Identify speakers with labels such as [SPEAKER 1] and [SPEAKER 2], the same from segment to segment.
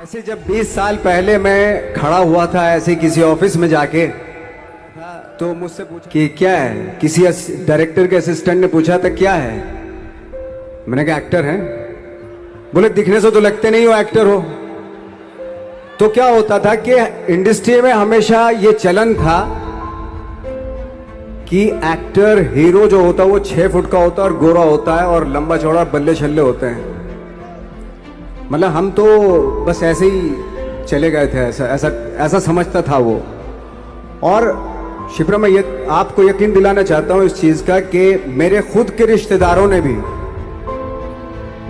[SPEAKER 1] ऐसे जब 20 साल पहले मैं खड़ा हुआ था ऐसे किसी ऑफिस में जाके, तो मुझसे पूछा कि क्या है। किसी डायरेक्टर के असिस्टेंट ने पूछा था क्या है। मैंने कहा एक्टर हैं। बोले दिखने से तो लगते नहीं हो एक्टर हो। तो क्या होता था कि इंडस्ट्री में हमेशा ये चलन था कि एक्टर हीरो जो होता है वो 6 फुट का होता है और गोरा होता है और लंबा चौड़ा बल्ले छल्ले होते हैं। मतलब हम तो बस ऐसे ही चले गए थे, ऐसा ऐसा ऐसा समझता था वो। और शिप्रा, मैं ये आपको यकीन दिलाना चाहता हूं इस चीज का कि मेरे खुद के रिश्तेदारों ने भी,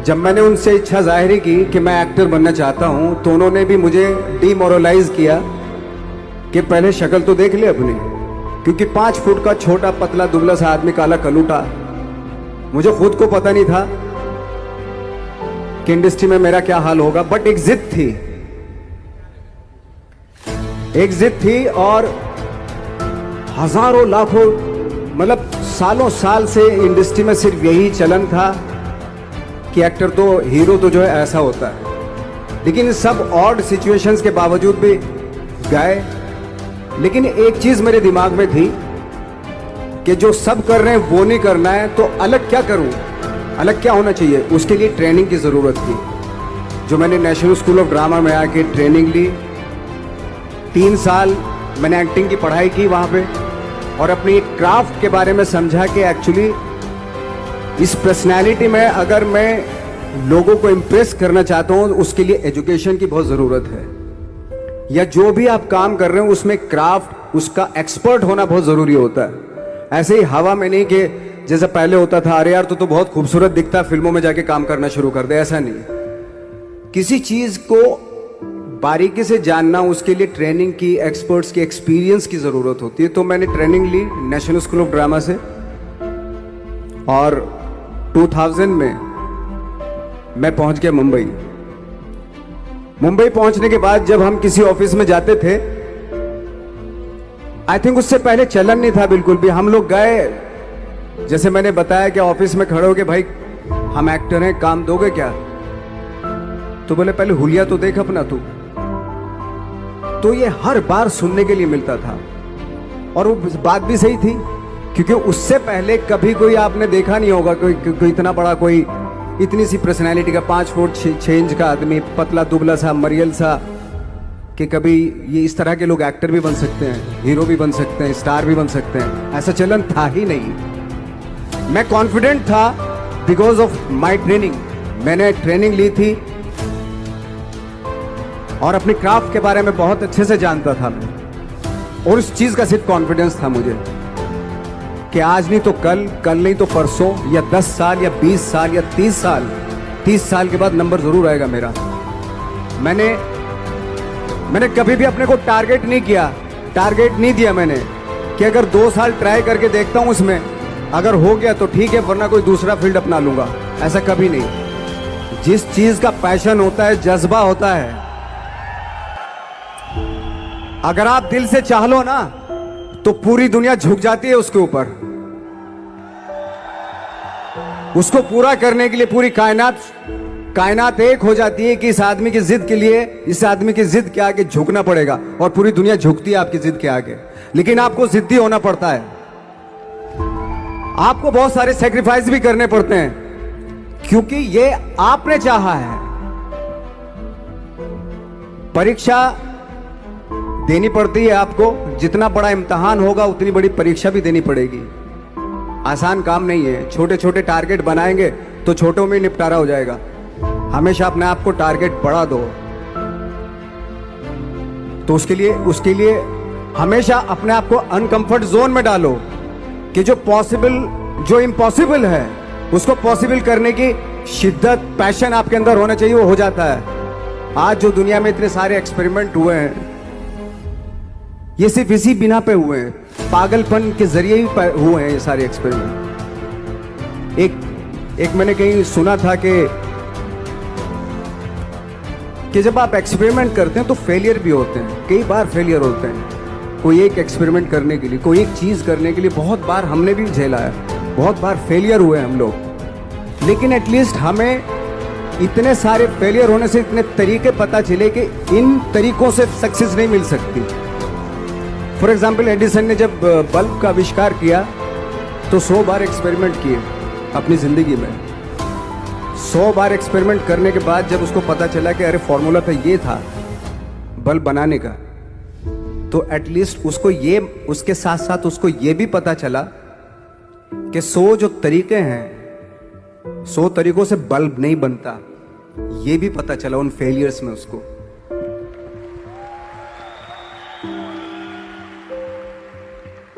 [SPEAKER 1] जब मैंने उनसे इच्छा जाहिर की कि मैं एक्टर बनना चाहता हूं, तो उन्होंने भी मुझे डीमोरलाइज किया कि पहले शक्ल तो देख ले अपनी, क्योंकि 5 फुट का छोटा पतला दुबला सा आदमी, काला कलूटा। मुझे खुद को पता नहीं था कि इंडस्ट्री में मेरा क्या हाल होगा, बट एक जिद थी, एक जिद थी। और हजारों लाखों, मतलब सालों साल से इंडस्ट्री में सिर्फ यही चलन था कि एक्टर तो, हीरो तो जो है ऐसा होता है। लेकिन सब ऑड सिचुएशंस के बावजूद भी गए। लेकिन एक चीज मेरे दिमाग में थी कि जो सब कर रहे हैं वो नहीं करना है, तो अलग क्या करूं, अलग क्या होना चाहिए। उसके लिए ट्रेनिंग की ज़रूरत थी, जो मैंने नेशनल स्कूल ऑफ ड्रामा में आके ट्रेनिंग ली। 3 साल मैंने एक्टिंग की पढ़ाई की वहाँ पे, और अपनी क्राफ्ट के बारे में समझा कि एक्चुअली इस पर्सनैलिटी में अगर मैं लोगों को इम्प्रेस करना चाहता हूँ, उसके लिए एजुकेशन की बहुत ज़रूरत है। या जो भी आप काम कर रहे हो उसमें क्राफ्ट, उसका एक्सपर्ट होना बहुत ज़रूरी होता है। ऐसे ही हवा में नहीं कि जैसे पहले होता था, अरे यार तो बहुत खूबसूरत दिखता, फिल्मों में जाके काम करना शुरू कर दे। ऐसा नहीं, किसी चीज को बारीकी से जानना, उसके लिए ट्रेनिंग की, एक्सपर्ट्स की, एक्सपीरियंस की जरूरत होती है। तो मैंने ट्रेनिंग ली नेशनल स्कूल ऑफ ड्रामा से, और 2000 में मैं पहुंच गया मुंबई। मुंबई पहुंचने के बाद जब हम किसी ऑफिस में जाते थे, आई थिंक उससे पहले चलन नहीं था बिल्कुल भी। हम लोग गए, जैसे मैंने बताया कि ऑफिस में खड़े हो के, भाई हम एक्टर हैं, काम दोगे क्या। तो बोले पहले हुलिया तो देख अपना तू। तो ये हर बार सुनने के लिए मिलता था, और वो बात भी सही थी, क्योंकि उससे पहले कभी कोई आपने देखा नहीं होगा कोई इतना बड़ा, कोई इतनी सी पर्सनैलिटी का 5 फुट 6 इंच का आदमी, पतला दुबला सा मरियल सा, कि कभी ये इस तरह के लोग एक्टर भी बन सकते हैं, हीरो भी बन सकते हैं, स्टार भी बन सकते हैं। ऐसा चलन था ही नहीं। मैं कॉन्फिडेंट था बिकॉज ऑफ माई ट्रेनिंग। मैंने ट्रेनिंग ली थी और अपनी क्राफ्ट के बारे में बहुत अच्छे से जानता था मैं, और उस चीज का सिर्फ कॉन्फिडेंस था मुझे कि आज नहीं तो कल, कल नहीं तो परसों, या 10 साल या 20 साल या 30 साल, 30 साल के बाद नंबर जरूर आएगा मेरा। मैंने कभी भी अपने को टारगेट नहीं किया, टारगेट नहीं दिया मैंने कि अगर 2 साल ट्राई करके देखता हूं, उसमें अगर हो गया तो ठीक है, वरना कोई दूसरा फील्ड अपना लूंगा। ऐसा कभी नहीं। जिस चीज का पैशन होता है, जज्बा होता है, अगर आप दिल से चाह लो ना, तो पूरी दुनिया झुक जाती है उसके ऊपर। उसको पूरा करने के लिए पूरी कायनात एक हो जाती है कि इस आदमी की जिद के लिए, इस आदमी की जिद के आगे झुकना पड़ेगा, और पूरी दुनिया झुकती है आपकी जिद के आगे। लेकिन आपको जिद्दी होना पड़ता है, आपको बहुत सारे सेक्रीफाइस भी करने पड़ते हैं, क्योंकि ये आपने चाहा है। परीक्षा देनी पड़ती है आपको, जितना बड़ा इम्तिहान होगा उतनी बड़ी परीक्षा भी देनी पड़ेगी। आसान काम नहीं है। छोटे छोटे टारगेट बनाएंगे तो छोटों में निपटारा हो जाएगा। हमेशा अपने आप को टारगेट बढ़ा दो। तो उसके लिए हमेशा अपने आप को अनकंफर्ट जोन में डालो, कि जो इम्पॉसिबल है उसको पॉसिबल करने की शिद्दत, पैशन आपके अंदर होना चाहिए, वो हो जाता है। आज जो दुनिया में इतने सारे एक्सपेरिमेंट हुए हैं, ये सिर्फ इसी बिना पे हुए हैं, पागलपन के जरिए ही हुए हैं ये सारे एक्सपेरिमेंट। एक मैंने कहीं सुना था कि जब आप एक्सपेरिमेंट करते हैं तो फेलियर भी होते हैं, कई बार फेलियर होते हैं। कोई एक एक्सपेरिमेंट करने के लिए, कोई एक चीज करने के लिए बहुत बार हमने भी झेला है, बहुत बार फेलियर हुए हम लोग। लेकिन एटलीस्ट हमें इतने सारे फेलियर होने से इतने तरीके पता चले कि इन तरीकों से सक्सेस नहीं मिल सकती। फॉर एग्जाम्पल, एडिसन ने जब बल्ब का आविष्कार किया तो 100 बार एक्सपेरिमेंट किए अपनी ज़िंदगी में। 100 बार एक्सपेरिमेंट करने के बाद जब उसको पता चला कि अरे फॉर्मूला तो ये था बल्ब बनाने का, तो एटलीस्ट उसको ये, उसके साथ साथ उसको ये भी पता चला कि 100 जो तरीके हैं, 100 तरीकों से बल्ब नहीं बनता, ये भी पता चला उन फेलियर्स में उसको।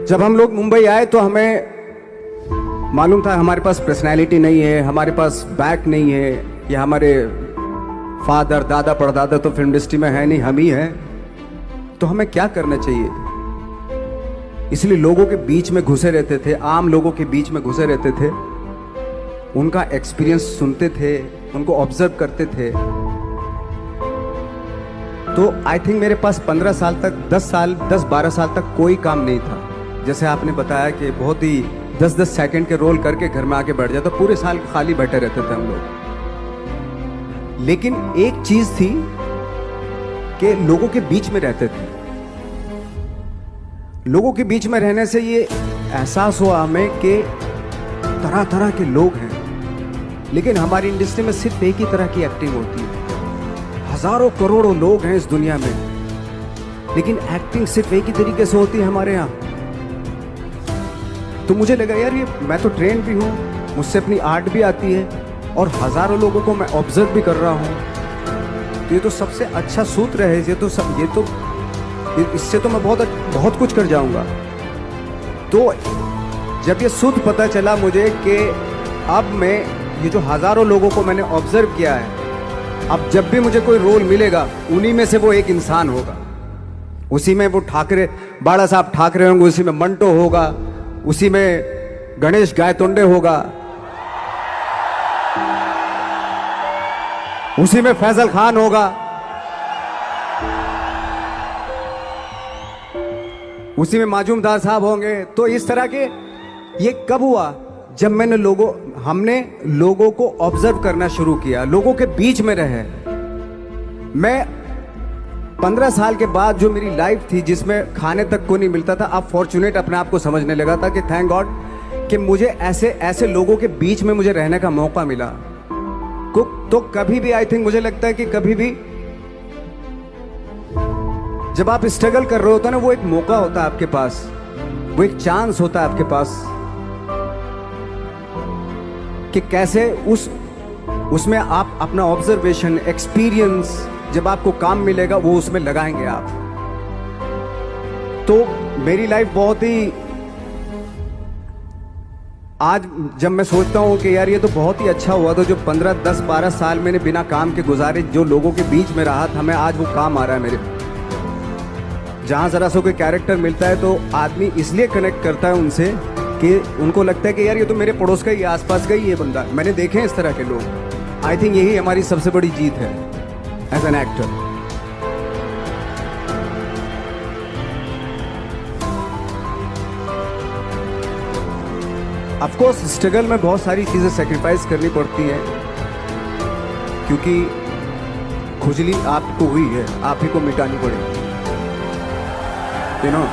[SPEAKER 1] जब हम लोग मुंबई आए तो हमें मालूम था हमारे पास पर्सनैलिटी नहीं है, हमारे पास बैक नहीं है, या हमारे फादर दादा परदादा तो फिल्म इंडस्ट्री में है नहीं, हम ही हैं, तो हमें क्या करना चाहिए। इसलिए लोगों के बीच में घुसे रहते थे, आम लोगों के बीच में घुसे रहते थे, उनका एक्सपीरियंस सुनते थे, उनको ऑब्जर्व करते थे। तो आई थिंक मेरे पास 15 साल तक, 10-12 साल तक कोई काम नहीं था। जैसे आपने बताया कि बहुत ही 10-10 सेकंड के रोल करके घर में आके बैठ जाए, तो पूरे साल खाली बैठे रहते थे हम लोग। लेकिन एक चीज थी कि लोगों के बीच में रहते थे। लोगों के बीच में रहने से ये एहसास हुआ हमें कि तरह तरह के लोग हैं, लेकिन हमारी इंडस्ट्री में सिर्फ एक ही तरह की एक्टिंग होती है। हजारों करोड़ों लोग हैं इस दुनिया में, लेकिन एक्टिंग सिर्फ एक ही तरीके से होती है हमारे यहाँ। तो मुझे लगा यार, ये मैं तो ट्रेन भी हूँ, मुझसे अपनी आर्ट भी आती है, और हजारों लोगों को मैं ऑब्जर्व भी कर रहा हूँ, तो ये तो सबसे अच्छा सूत्र है। इससे तो मैं बहुत कुछ कर जाऊंगा। तो जब ये सूत्र पता चला मुझे कि अब मैं ये जो हजारों लोगों को मैंने ऑब्जर्व किया है, अब जब भी मुझे कोई रोल मिलेगा उन्हीं में से वो एक इंसान होगा। उसी में वो ठाकरे, बाड़ा साहब ठाकरे होंगे, उसी में मंटो होगा, उसी में गणेश गायतोंडे होगा, उसी में फैजल खान होगा, उसी में माजूमदार साहब होंगे। तो इस तरह के, ये कब हुआ? जब हमने लोगों को ऑब्जर्व करना शुरू किया, लोगों के बीच में रहे। मैं 15 साल के बाद जो मेरी लाइफ थी, जिसमें खाने तक को नहीं मिलता था, अब फॉर्चुनेट अपने आप को समझने लगा था कि थैंक गॉड कि मुझे ऐसे लोगों के बीच में मुझे रहने का मौका मिला। तो कभी भी, आई थिंक मुझे लगता है कि कभी भी जब आप स्ट्रगल कर रहे होते हैं ना, वो एक मौका होता है आपके पास, वो एक चांस होता है आपके पास कि कैसे उसमें आप अपना ऑब्जर्वेशन, एक्सपीरियंस, जब आपको काम मिलेगा वो उसमें लगाएंगे आप। तो मेरी लाइफ बहुत ही, आज जब मैं सोचता हूँ कि यार ये तो बहुत ही अच्छा हुआ, तो जो 15, 10, 12 साल मैंने बिना काम के गुजारे, जो लोगों के बीच में रहा था मैं, आज वो काम आ रहा है मेरे। जहाँ जरा सा कोई कैरेक्टर मिलता है तो आदमी इसलिए कनेक्ट करता है उनसे कि उनको लगता है कि यार ये तो मेरे पड़ोस का ही, आसपास का ही ये बंदा। मैंने देखे हैं इस तरह के लोग। आई थिंक यही हमारी सबसे बड़ी जीत है as an actor. Of course struggle में बहुत सारी चीजें सेक्रीफाइस करनी पड़ती हैं, क्योंकि खुजली आपको हुई है, आप ही को मिटानी पड़ेगी। यू नो,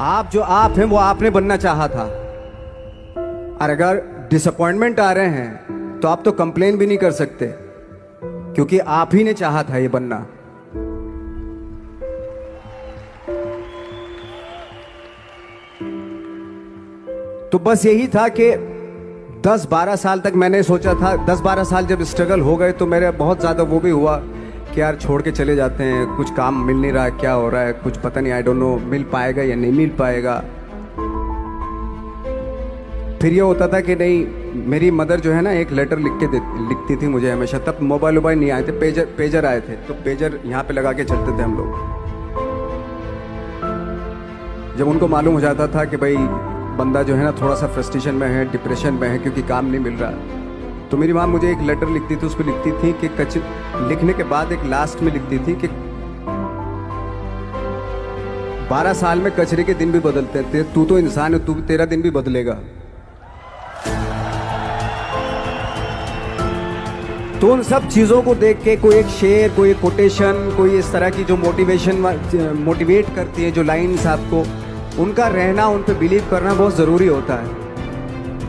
[SPEAKER 1] आप जो आप हैं वो आपने बनना चाहा था, और अगर डिसअपॉइंटमेंट आ रहे हैं तो आप तो कंप्लेन भी नहीं कर सकते, क्योंकि आप ही ने चाहा था ये बनना। तो बस यही था कि 10-12 साल तक मैंने सोचा था, 10-12 साल जब स्ट्रगल हो गए तो मेरे बहुत ज़्यादा वो भी हुआ कि यार छोड़ के चले जाते हैं, कुछ काम मिल नहीं रहा, क्या हो रहा है कुछ पता नहीं, आई डोंट नो मिल पाएगा या नहीं मिल पाएगा। फिर ये होता था कि नहीं, मेरी मदर जो है ना एक लेटर लिखती थी मुझे हमेशा। तब मोबाइल नहीं आए थे, पेजर आए थे, तो पेजर यहाँ पे लगा के चलते थे हम लोग। जब उनको मालूम हो जाता था कि भाई बंदा जो है ना थोड़ा सा फ्रस्ट्रेशन में है, डिप्रेशन में है, क्योंकि काम नहीं मिल रहा, तो मेरी माँ मुझे एक लेटर लिखती थी। उसको लिखती थी कि लिखने के बाद एक लास्ट में लिखती थी कि 12 साल में कचरे के दिन भी बदलते थे, तू तो इंसान है, तेरा दिन भी बदलेगा। तो उन सब चीज़ों को देख के कोई एक शेर, कोई एक कोटेशन, कोई इस तरह की जो मोटिवेट करती है, जो लाइन्स आपको, उनका रहना, उन पे बिलीव करना बहुत ज़रूरी होता है,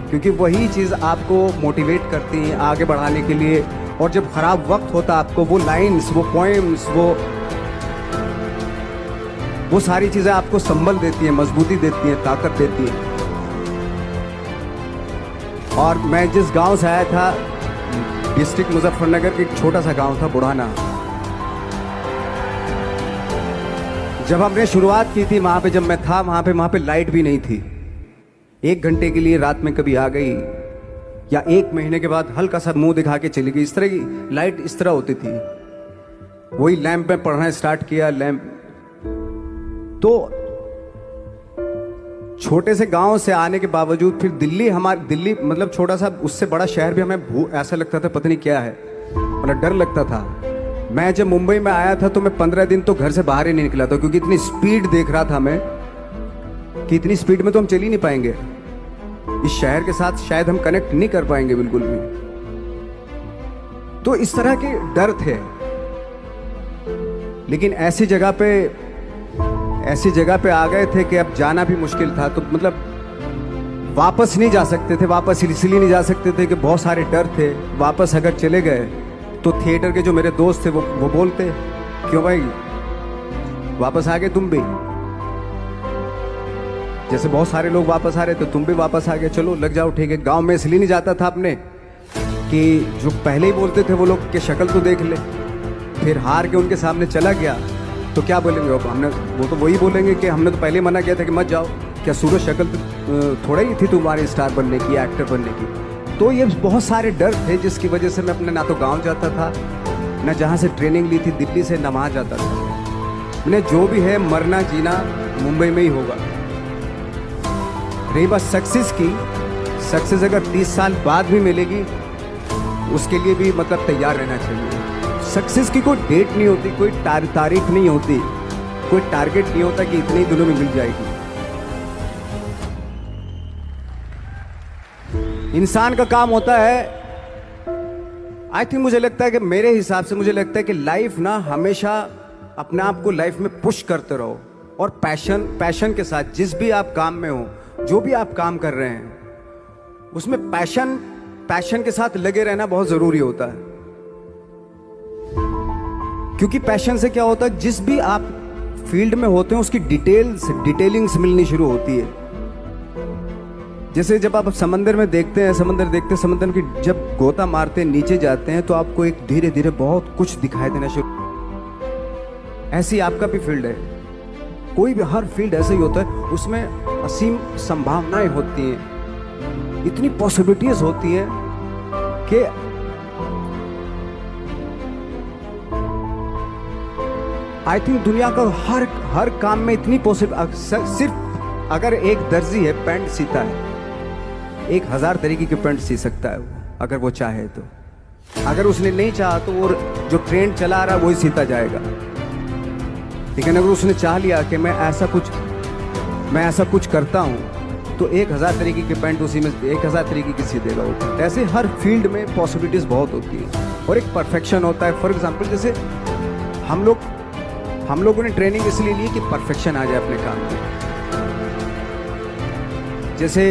[SPEAKER 1] क्योंकि वही चीज़ आपको मोटिवेट करती हैं आगे बढ़ाने के लिए। और जब ख़राब वक्त होता है, आपको वो लाइन्स, वो पोएम्स, वो सारी चीज़ें आपको संबल देती हैं, मजबूती देती हैं, ताकत देती हैं। और मैं जिस गांव से आया था, डिस्ट्रिक्ट मुजफ्फरनगर के, एक छोटा सा गांव था बुढ़ाना। जब हमने शुरुआत की थी वहाँ पे, जब मैं था वहाँ पे लाइट भी नहीं थी। 1 घंटे के लिए रात में कभी आ गई, या 1 महीने के बाद हल्का सा मुंह दिखा के चली गई। इस तरह की लाइट इस तरह होती थी। वही लैंप में पढ़ना स्टार्ट किया, लैंप। तो छोटे से गांव से आने के बावजूद फिर दिल्ली मतलब छोटा सा, उससे बड़ा शहर भी हमें ऐसा लगता था पता नहीं क्या है, मतलब डर लगता था। मैं जब मुंबई में आया था तो मैं 15 दिन तो घर से बाहर ही नहीं निकला था, क्योंकि इतनी स्पीड देख रहा था मैं कि इतनी स्पीड में तो हम चल ही नहीं पाएंगे, इस शहर के साथ शायद हम कनेक्ट नहीं कर पाएंगे बिल्कुल भी। तो इस तरह के डर थे। लेकिन ऐसी जगह पे आ गए थे कि अब जाना भी मुश्किल था। तो मतलब वापस नहीं जा सकते थे। वापस इसलिए नहीं जा सकते थे कि बहुत सारे डर थे। वापस अगर चले गए तो थिएटर के जो मेरे दोस्त थे वो बोलते, क्यों भाई वापस आ गए तुम भी, जैसे बहुत सारे लोग वापस आ रहे थे, तुम भी वापस आ गए, चलो लग जाओ, ठीक है। गांव में इसलिए नहीं जाता था अपने कि जो पहले ही बोलते थे वो लोग कि शक्ल तो देख ले, फिर हार के उनके सामने चला गया तो क्या बोलेंगे वो तो वही बोलेंगे कि हमने तो पहले मना किया था कि मत जाओ, क्या सूरज शक्ल थोड़ा ही थी तुम्हारी स्टार बनने की, एक्टर बनने की। तो ये बहुत सारे डर थे जिसकी वजह से मैं अपने ना तो गाँव जाता था, ना जहाँ से ट्रेनिंग ली थी दिल्ली से, ना वहाँ जाता था। मैंने जो भी है मरना जीना मुंबई में ही होगा। रही बात सक्सेस की, सक्सेस अगर 30 साल बाद भी मिलेगी उसके लिए भी मतलब तैयार रहना चाहिए। सक्सेस की कोई डेट नहीं होती, कोई तारीख नहीं होती, कोई टारगेट नहीं होता कि इतने ही दिनों में मिल जाएगी। इंसान का काम होता है, आई थिंक मुझे लगता है कि मेरे हिसाब से मुझे लगता है कि लाइफ ना हमेशा अपने आप को लाइफ में पुश करते रहो, और पैशन के साथ जिस भी आप काम में हो, जो भी आप काम कर रहे हैं, उसमें पैशन के साथ लगे रहना बहुत जरूरी होता है। क्योंकि पैशन से क्या होता है, जिस भी आप फील्ड में होते हैं उसकी डिटेलिंग्स मिलनी शुरू होती है। जैसे जब आप समंदर में देखते हैं, समंदर की जब गोता मारते हैं, नीचे जाते हैं, तो आपको एक धीरे धीरे बहुत कुछ दिखाई देना शुरू। ऐसी आपका भी फील्ड है, कोई भी हर फील्ड ऐसा ही होता है, उसमें असीम संभावनाएं होती हैं, इतनी पॉसिबिलिटीज होती हैं कि आई थिंक दुनिया का हर काम में इतनी सिर्फ अगर एक दर्जी है पैंट सीता है, 1000 तरीके के पैंट सी सकता है वो, अगर वो चाहे तो। अगर उसने नहीं चाहा तो वो जो ट्रेंड चला रहा है वही सीता जाएगा। लेकिन अगर उसने चाह लिया कि मैं ऐसा कुछ करता हूँ, तो 1000 तरीके के पैंट उसी में 1000 तरीके की सी देगा वो। ऐसे हर फील्ड में पॉसिबिलिटीज बहुत होती है और एक परफेक्शन होता है। फॉर एग्जाम्पल जैसे हम लोगों ने ट्रेनिंग इसलिए ली कि परफेक्शन आ जाए अपने काम में। जैसे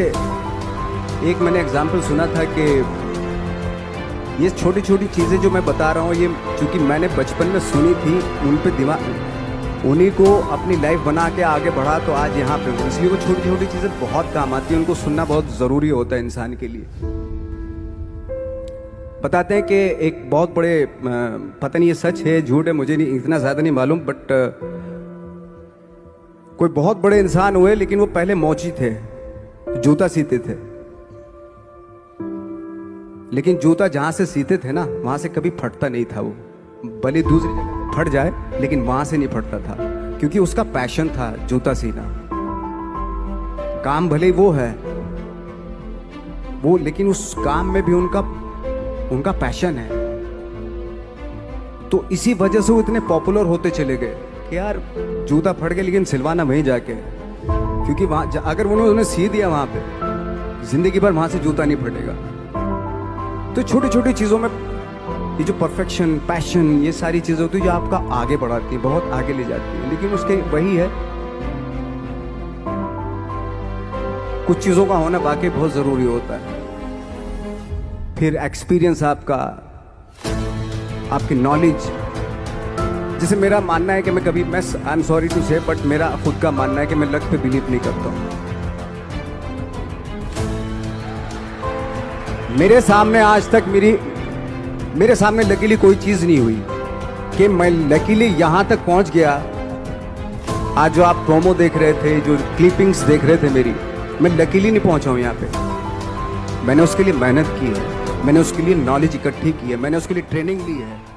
[SPEAKER 1] एक मैंने एग्जाम्पल सुना था कि ये छोटी छोटी चीज़ें जो मैं बता रहा हूँ, ये चूँकि मैंने बचपन में सुनी थी, उन पे उन्हीं को अपनी लाइफ बना के आगे बढ़ा तो आज यहाँ पे हूँ। इसलिए वो छोटी छोटी चीज़ें बहुत काम आती हैं, उनको सुनना बहुत ज़रूरी होता है इंसान के लिए। बताते हैं कि एक बहुत बड़े, पता नहीं ये सच है झूठ है, मुझे नहीं इतना ज़्यादा नहीं मालूम, बट कोई बहुत बड़े इंसान हुए, लेकिन वो पहले मौची थे, जूता सीते थे। लेकिन जूता जहाँ से सीते थे ना, वहाँ से कभी फटता नहीं था वो, भले दूसरी जगह फट जाए लेकिन वहाँ से नहीं फटता था, क्योंकि उसका पैशन था जूता सीना। काम भले वो है वो, लेकिन उस काम में भी उनका पैशन है। तो इसी वजह से वो इतने पॉपुलर होते चले गए कि यार जूता फट गया लेकिन सिलवाना वहीं जाके, क्योंकि वहाँ अगर उन्होंने सी दिया वहाँ पे, जिंदगी भर वहाँ से जूता नहीं फटेगा। तो छोटी छोटी चीज़ों में ये जो परफेक्शन, पैशन, ये सारी चीज़ें होती है जो आपका आगे बढ़ाती है, बहुत आगे ले जाती है। लेकिन उसके वही है, कुछ चीज़ों का होना वाकई बहुत ज़रूरी होता है। फिर एक्सपीरियंस आपका, आपकी नॉलेज। जैसे मेरा मानना है कि मैं आई एम सॉरी टू से, बट मेरा खुद का मानना है कि मैं लक पे बिलीव नहीं करता हूँ। मेरे सामने आज तक मेरे सामने लकीली कोई चीज़ नहीं हुई कि मैं लकीली यहाँ तक पहुँच गया। आज जो आप प्रोमो देख रहे थे, जो क्लिपिंग्स देख रहे थे मेरी, मैं लकीली नहीं पहुँचा हूँ यहाँ पे। मैंने उसके लिए मेहनत की है, मैंने उसके लिए नॉलेज इकट्ठी की है, मैंने उसके लिए ट्रेनिंग ली है।